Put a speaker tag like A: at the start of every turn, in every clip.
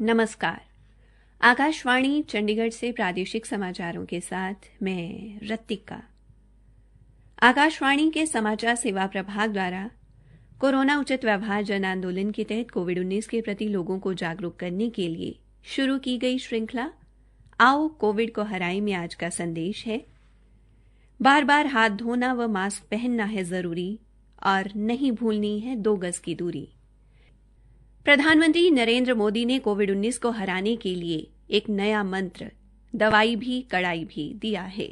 A: नमस्कार। आकाशवाणी चंडीगढ़ से प्रादेशिक समाचारों के साथ मैं रत्तिका। आकाशवाणी के समाचार सेवा प्रभाग द्वारा कोरोना उचित व्यवहार जन आंदोलन के तहत कोविड-19 के प्रति लोगों को जागरूक करने के लिए शुरू की गई श्रृंखला आओ कोविड को हराएं में आज का संदेश है, बार-बार हाथ धोना व मास्क पहनना है जरूरी और नहीं भूलनी है 2 गज की दूरी। प्रधानमंत्री नरेंद्र मोदी ने कोविड-19 को हराने के लिए एक नया मंत्र दवाई भी कड़ाई भी दिया है।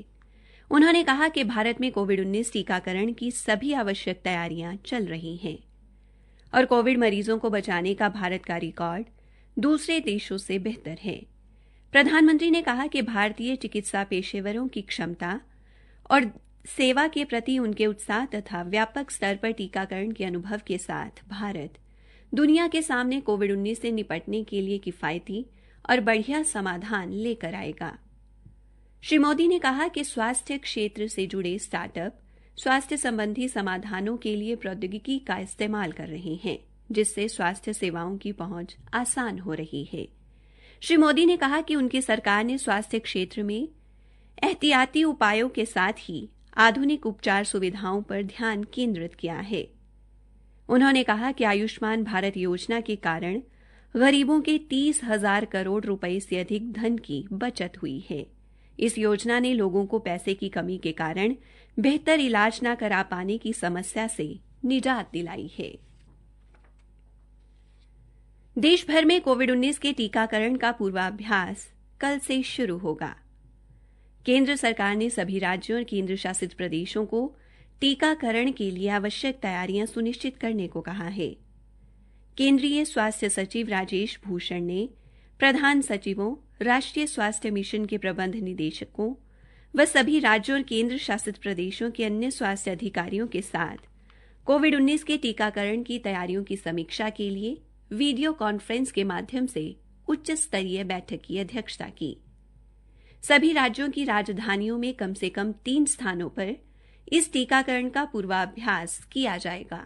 A: उन्होंने कहा कि भारत में कोविड-19 टीकाकरण की सभी आवश्यक तैयारियां चल रही हैं और कोविड मरीजों को बचाने का भारत का रिकॉर्ड दूसरे देशों से बेहतर है। प्रधानमंत्री ने कहा कि भारतीय चिकित्सा पेशेवरों की क्षमता और सेवा के प्रति उनके उत्साह तथा व्यापक स्तर पर टीकाकरण के अनुभव के साथ भारत दुनिया के सामने कोविड-19 से निपटने के लिए किफायती और बढ़िया समाधान लेकर आएगा। श्री मोदी ने कहा कि स्वास्थ्य क्षेत्र से जुड़े स्टार्टअप स्वास्थ्य संबंधी समाधानों के लिए प्रौद्योगिकी का इस्तेमाल कर रहे हैं, जिससे स्वास्थ्य सेवाओं की पहुंच आसान हो रही है। श्री मोदी ने कहा कि उनकी सरकार ने स्वास्थ्य क्षेत्र में एहतियाती उपायों के साथ ही आधुनिक उपचार सुविधाओं पर ध्यान केंद्रित किया है। उन्होंने कहा कि आयुष्मान भारत योजना के कारण गरीबों के 30,000 करोड़ रुपए से अधिक धन की बचत हुई है। इस योजना ने लोगों को पैसे की कमी के कारण बेहतर इलाज न करा पाने की समस्या से निजात दिलाई है। देश भर में कोविड-19 के टीकाकरण का पूर्वाभ्यास कल से शुरू होगा। केंद्र सरकार ने सभी राज्यों और केंद्र शासित प्रदेशों को टीकाकरण के लिए आवश्यक तैयारियां सुनिश्चित करने को कहा है। केंद्रीय स्वास्थ्य सचिव राजेश भूषण ने प्रधान सचिवों, राष्ट्रीय स्वास्थ्य मिशन के प्रबंध निदेशकों व सभी राज्यों और केंद्र शासित प्रदेशों के अन्य स्वास्थ्य अधिकारियों के साथ कोविड-19 के टीकाकरण की तैयारियों की समीक्षा के लिए वीडियो कॉन्फ्रेंस के माध्यम से उच्च स्तरीय बैठक की अध्यक्षता की। सभी राज्यों की राजधानियों में कम से कम 3 स्थानों पर इस टीकाकरण का पूर्वाभ्यास किया जाएगा।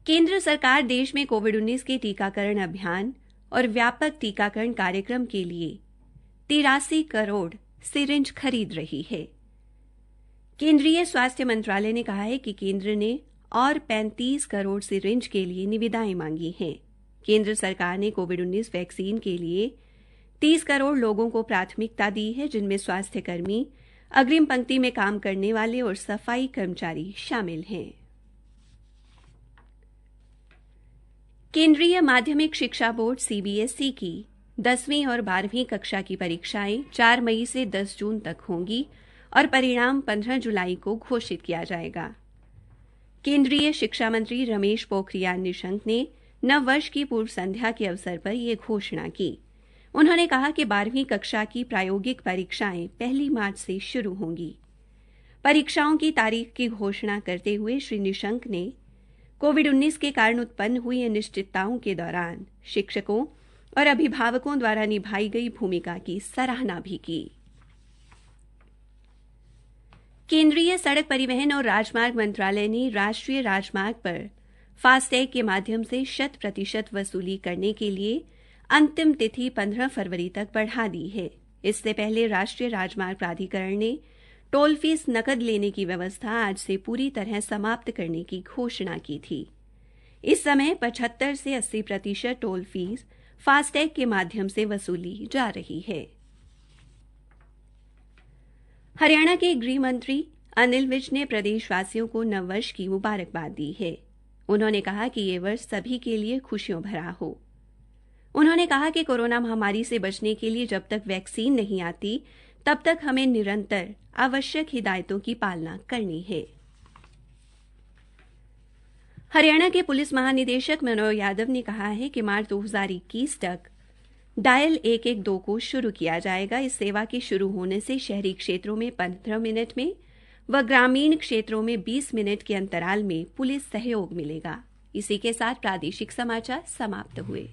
A: केंद्र सरकार देश में कोविड-19 के टीकाकरण अभियान और व्यापक टीकाकरण कार्यक्रम के लिए 83 करोड़ सिरिंज खरीद रही है। केंद्रीय स्वास्थ्य मंत्रालय ने कहा है कि केंद्र ने और 35 करोड़ सिरिंज के लिए निविदाएं मांगी हैं। केंद्र सरकार ने कोविड-19 वैक्सीन के लिए 30 करोड़ लोगों को प्राथमिकता दी है, जिनमें स्वास्थ्य कर्मी, अग्रिम पंक्ति में काम करने वाले और सफाई कर्मचारी शामिल हैं। केंद्रीय माध्यमिक शिक्षा बोर्ड सीबीएसई की 10वीं और 12वीं कक्षा की परीक्षाएं 4 मई से 10 जून तक होंगी और परिणाम 15 जुलाई को घोषित किया जाएगा। केंद्रीय शिक्षा मंत्री रमेश पोखरियाल निशंक ने नव वर्ष की पूर्व संध्या के अवसर पर यह घोषणा की। उन्होंने कहा कि 12वीं कक्षा की प्रायोगिक परीक्षाएं 1 मार्च से शुरू होंगी। परीक्षाओं की तारीख की घोषणा करते हुए श्री निशंक ने कोविड-19 के कारण उत्पन्न हुई अनिश्चितताओं के दौरान शिक्षकों और अभिभावकों द्वारा निभाई गई भूमिका की सराहना भी की। केंद्रीय सड़क परिवहन और राजमार्ग मंत्रालय ने राष्ट्रीय राजमार्ग पर फास्टैग के माध्यम से 100% वसूली करने के लिए अंतिम तिथि 15 फरवरी तक बढ़ा दी है। इससे पहले राष्ट्रीय राजमार्ग प्राधिकरण ने टोल फीस नकद लेने की व्यवस्था आज से पूरी तरह समाप्त करने की घोषणा की थी। इस समय 75 से 80% टोल फीस फास्टैग के माध्यम से वसूली जा रही है। हरियाणा के गृह मंत्री अनिल विज ने प्रदेशवासियों को नववर्ष की मुबारकबाद दी है। उन्होंने कहा कि ये वर्ष सभी के लिए खुशियों भरा हो। उन्होंने कहा कि कोरोना महामारी से बचने के लिए जब तक वैक्सीन नहीं आती, तब तक हमें निरंतर आवश्यक हिदायतों की पालना करनी है। हरियाणा के पुलिस महानिदेशक मनोज यादव ने कहा है कि मार्च 2021 तक डायल 112 को शुरू किया जाएगा। इस सेवा के शुरू होने से शहरी क्षेत्रों में 15 मिनट में व ग्रामीण क्षेत्रों में 20 मिनट के अंतराल में पुलिस सहयोग मिलेगा। इसी के साथ प्रादेशिक समाचार समाप्त हुए।